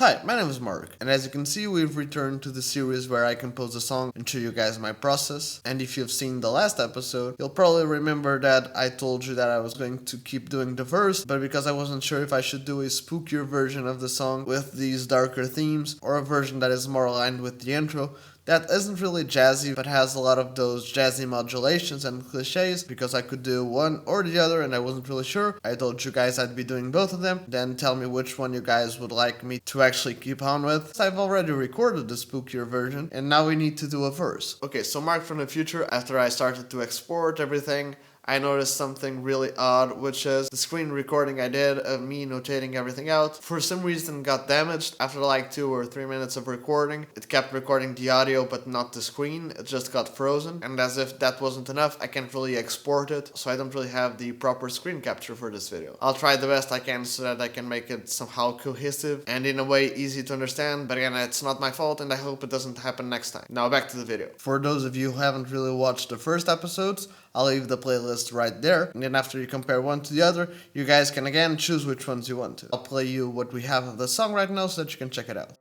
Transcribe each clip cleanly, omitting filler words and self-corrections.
Hi, my name is Mark, and as you can see we've returned to the series where I compose a song and show you guys my process. And if you've seen the last episode, you'll probably remember that I told you that I was going to keep doing the verse, but because I wasn't sure if I should do a spookier version of the song with these darker themes, or a version that is more aligned with the intro, that isn't really jazzy, but has a lot of those jazzy modulations and cliches, because I could do one or the other and I wasn't really sure. I told you guys I'd be doing both of them, then tell me which one you guys would like me to actually keep on with. I've already recorded the spookier version, and now we need to do a verse. Okay, so Mark from the future, after I started to export everything, I noticed something really odd, which is the screen recording I did of me notating everything out for some reason got damaged after like 2 or 3 minutes of recording. It kept recording the audio but not the screen, it just got frozen, and as if that wasn't enough, I can't really export it, so I don't really have the proper screen capture for this video. I'll try the best I can so that I can make it somehow cohesive and in a way easy to understand, but again, it's not my fault and I hope it doesn't happen next time. Now back to the video. For those of you who haven't really watched the first episodes, I'll leave the playlist right there, and then after you compare one to the other, you guys can again choose which ones you want to. I'll play you what we have of the song right now so that you can check it out.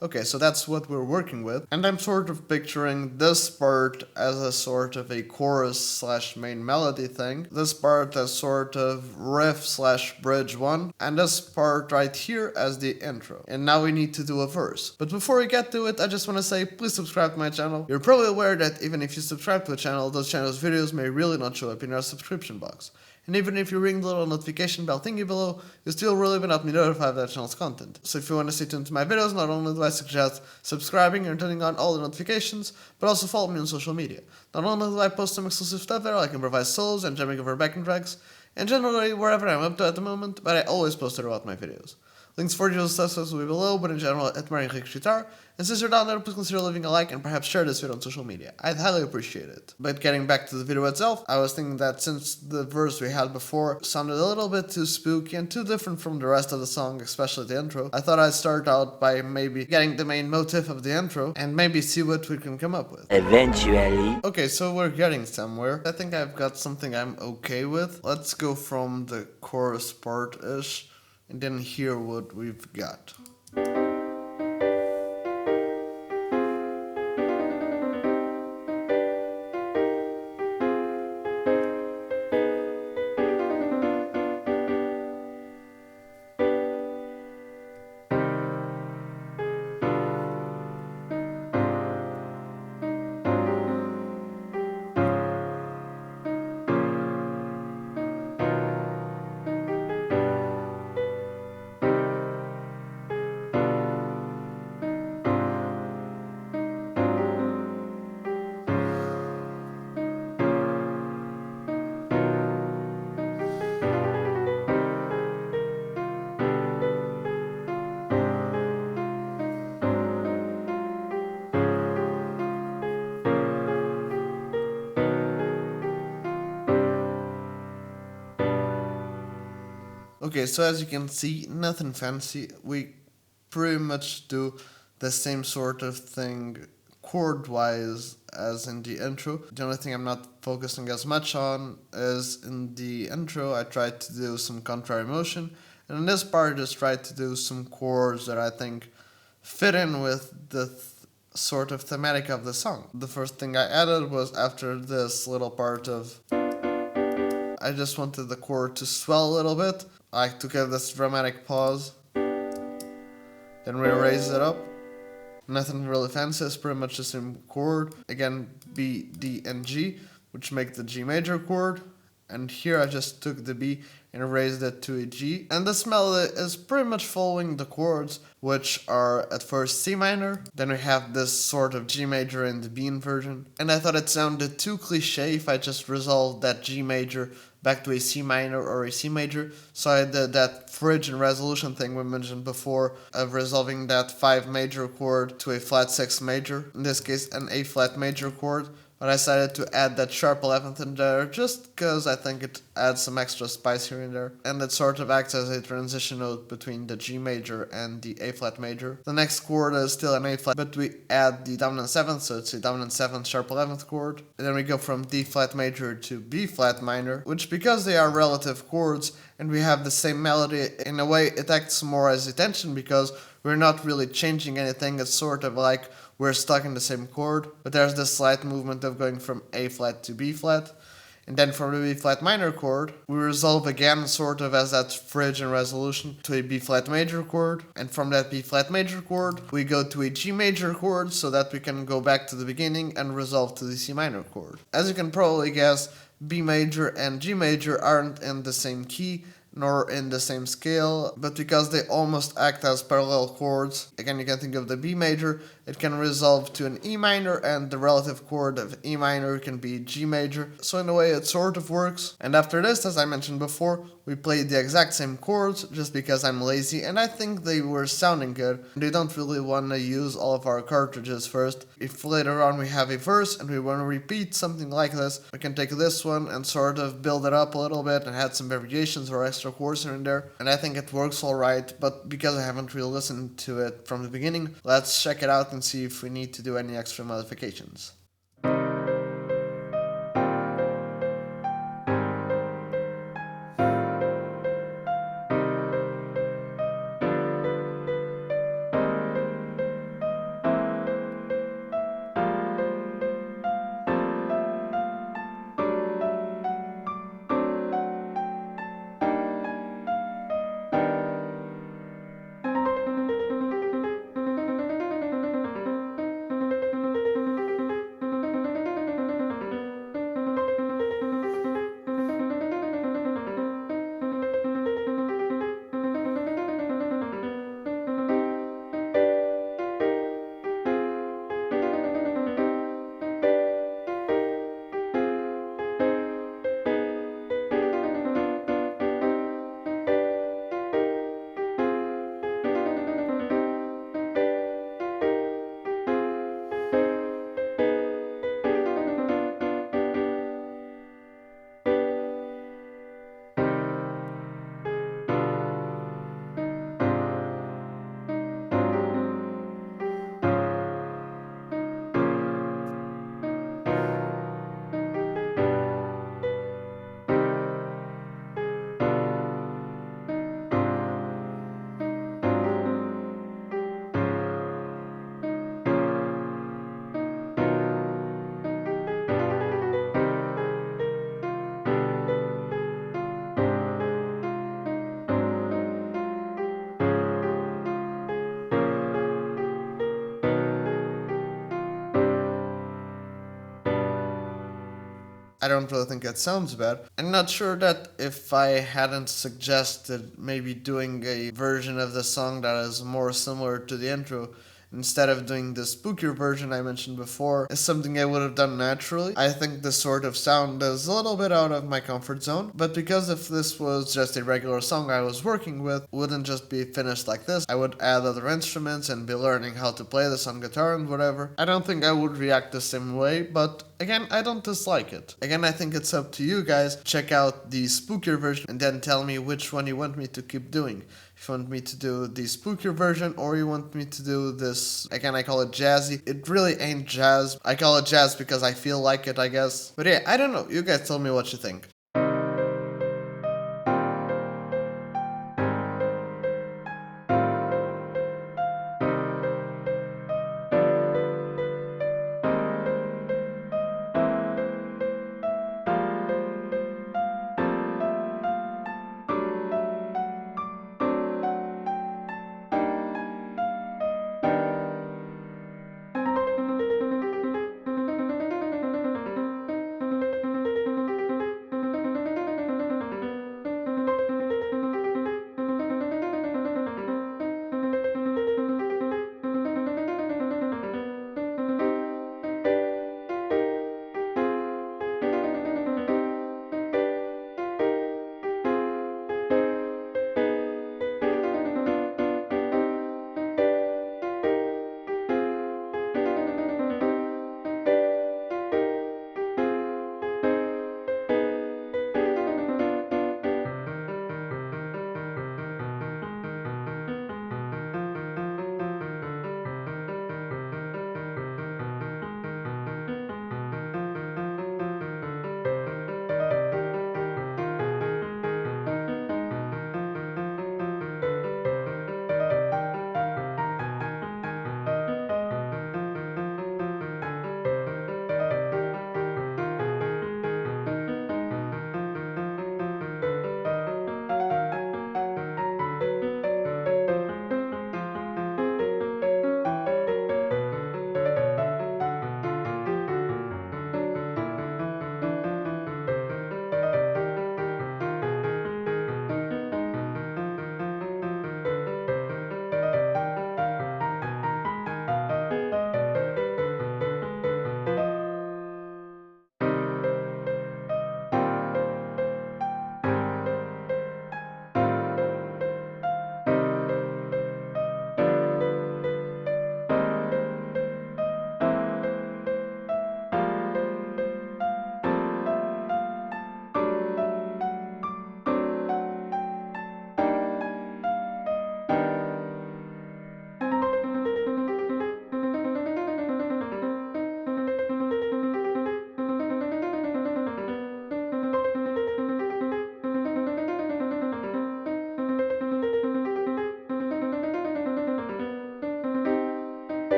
Okay, so that's what we're working with, and I'm sort of picturing this part as a sort of a chorus slash main melody thing, this part as sort of riff slash bridge one, and this part right here as the intro. And now we need to do a verse. But before we get to it, I just want to say please subscribe to my channel. You're probably aware that even if you subscribe to a channel, those channels' videos may really not show up in your subscription box. And even if you ring the little notification bell thingy below, you still really will not be notified of that channel's content. So if you want to stay tuned to my videos, not only do I suggest subscribing and turning on all the notifications, but also follow me on social media. Not only do I post some exclusive stuff there, like improvised solos and jamming over backing tracks, and generally wherever I'm up to at the moment, but I always post it about my videos. Links for those stuff will be below, but in general at Mario Guitar. And since you're down there, please consider leaving a like and perhaps share this video on social media. I'd highly appreciate it. But getting back to the video itself, I was thinking that since the verse we had before sounded a little bit too spooky and too different from the rest of the song, especially the intro, I thought I'd start out by maybe getting the main motif of the intro and maybe see what we can come up with. Eventually. Okay, so we're getting somewhere. I think I've got something I'm okay with. Let's go from the chorus part-ish and then hear what we've got. Okay, so as you can see, nothing fancy. We pretty much do the same sort of thing chord-wise as in the intro. The only thing I'm not focusing as much on is in the intro I tried to do some contrary motion, and in this part I just tried to do some chords that I think fit in with the sort of thematic of the song. The first thing I added was after this little part of I just wanted the chord to swell a little bit, like to give this dramatic pause. Then we raise it up. Nothing really fancy, it's pretty much the same chord. Again, B, D, and G, which make the G major chord. And here I just took the B and raised it to a G. And this melody is pretty much following the chords, which are at first C minor. Then we have this sort of G major in the B inversion. And I thought it sounded too cliche if I just resolved that G major back to a C minor or a C major. So I did that fridge and resolution thing we mentioned before of resolving that 5 major chord to a flat 6 major. In this case, an A flat major chord. But I decided to add that sharp 11th in there just because I think it adds some extra spice here and there. And it sort of acts as a transition note between the G major and the A flat major. The next chord is still an A flat, but we add the dominant 7th, so it's a dominant 7th sharp 11th chord. And then we go from D flat major to B flat minor, which because they are relative chords and we have the same melody, in a way it acts more as a tension because we're not really changing anything. It's sort of like we're stuck in the same chord, but there's this slight movement of going from A flat to B flat. And then from the B flat minor chord, we resolve again sort of as that fridge and resolution to a B flat major chord. And from that B flat major chord, we go to a G major chord so that we can go back to the beginning and resolve to the C minor chord. As you can probably guess, B major and G major aren't in the same key, nor in the same scale, but because they almost act as parallel chords, again you can think of the B major, it can resolve to an E minor, and the relative chord of E minor can be G major, so in a way it sort of works. And after this, as I mentioned before, we played the exact same chords, just because I'm lazy and I think they were sounding good, and we don't really want to use all of our cartridges first. If later on we have a verse and we want to repeat something like this, we can take this one and sort of build it up a little bit and add some variations or extra chords here and there, and I think it works alright, but because I haven't really listened to it from the beginning, let's check it out and see if we need to do any extra modifications. I don't really think that sounds bad. I'm not sure that if I hadn't suggested maybe doing a version of the song that is more similar to the intro, instead of doing the spookier version I mentioned before, is something I would have done naturally. I think this sort of sound is a little bit out of my comfort zone, but because if this was just a regular song I was working with, it wouldn't just be finished like this. I would add other instruments and be learning how to play this on guitar and whatever. I don't think I would react the same way, but again, I don't dislike it. Again, I think it's up to you guys. Check out the spookier version and then tell me which one you want me to keep doing. If you want me to do the spookier version or you want me to do this, again, I call it jazzy. It really ain't jazz. I call it jazz because I feel like it, I guess. But yeah, I don't know. You guys tell me what you think.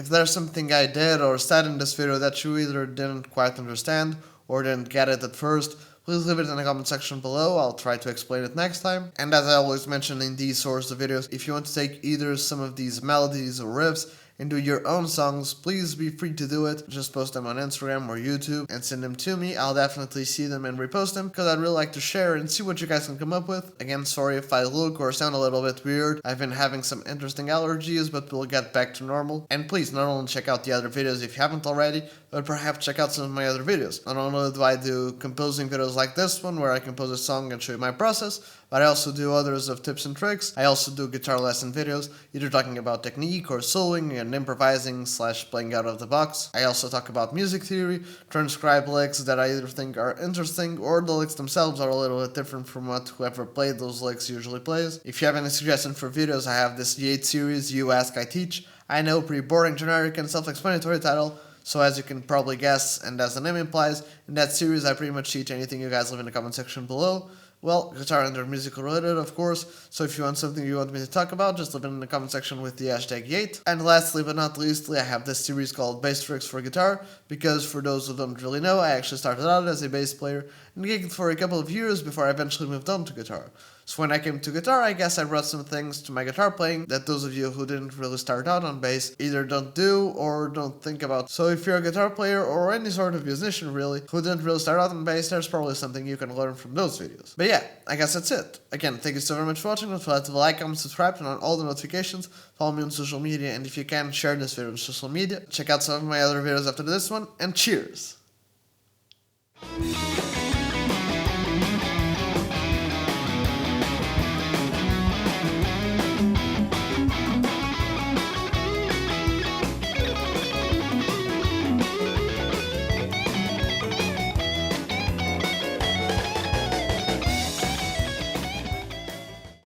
If there's something I did or said in this video that you either didn't quite understand or didn't get it at first, please leave it in the comment section below, I'll try to explain it next time. And as I always mention in these sorts of videos, if you want to take either some of these melodies or riffs and do your own songs, please be free to do it. Just post them on Instagram or YouTube and send them to me. I'll definitely see them and repost them because I'd really like to share and see what you guys can come up with. Again, sorry if I look or sound a little bit weird. I've been having some interesting allergies, but we'll get back to normal. And please not only check out the other videos if you haven't already, but perhaps check out some of my other videos. Not only do I do composing videos like this one where I compose a song and show you my process, but I also do others of tips and tricks. I also do guitar lesson videos, either talking about technique or soloing and improvising / playing out of the box. I also talk about music theory, transcribe licks that I either think are interesting or the licks themselves are a little bit different from what whoever played those licks usually plays. If you have any suggestions for videos, I have this Yates series, You Ask, I Teach. I know, pretty boring, generic, and self-explanatory title. So as you can probably guess, and as the name implies, in that series I pretty much teach anything you guys leave in the comment section below. Well, guitar and musical related, of course, so if you want something you want me to talk about, just leave it in the comment section with the hashtag Yate. And lastly but not leastly, I have this series called Bass Tricks for Guitar, because for those who don't really know, I actually started out as a bass player and gigged for a couple of years before I eventually moved on to guitar. So when I came to guitar, I guess I brought some things to my guitar playing that those of you who didn't really start out on bass either don't do or don't think about. So if you're a guitar player or any sort of musician really, who didn't really start out on bass, there's probably something you can learn from those videos. But yeah, I guess that's it. Again, thank you so very much for watching. Don't forget to like, comment, subscribe, turn on all the notifications, follow me on social media, and if you can, share this video on social media. Check out some of my other videos after this one, and cheers!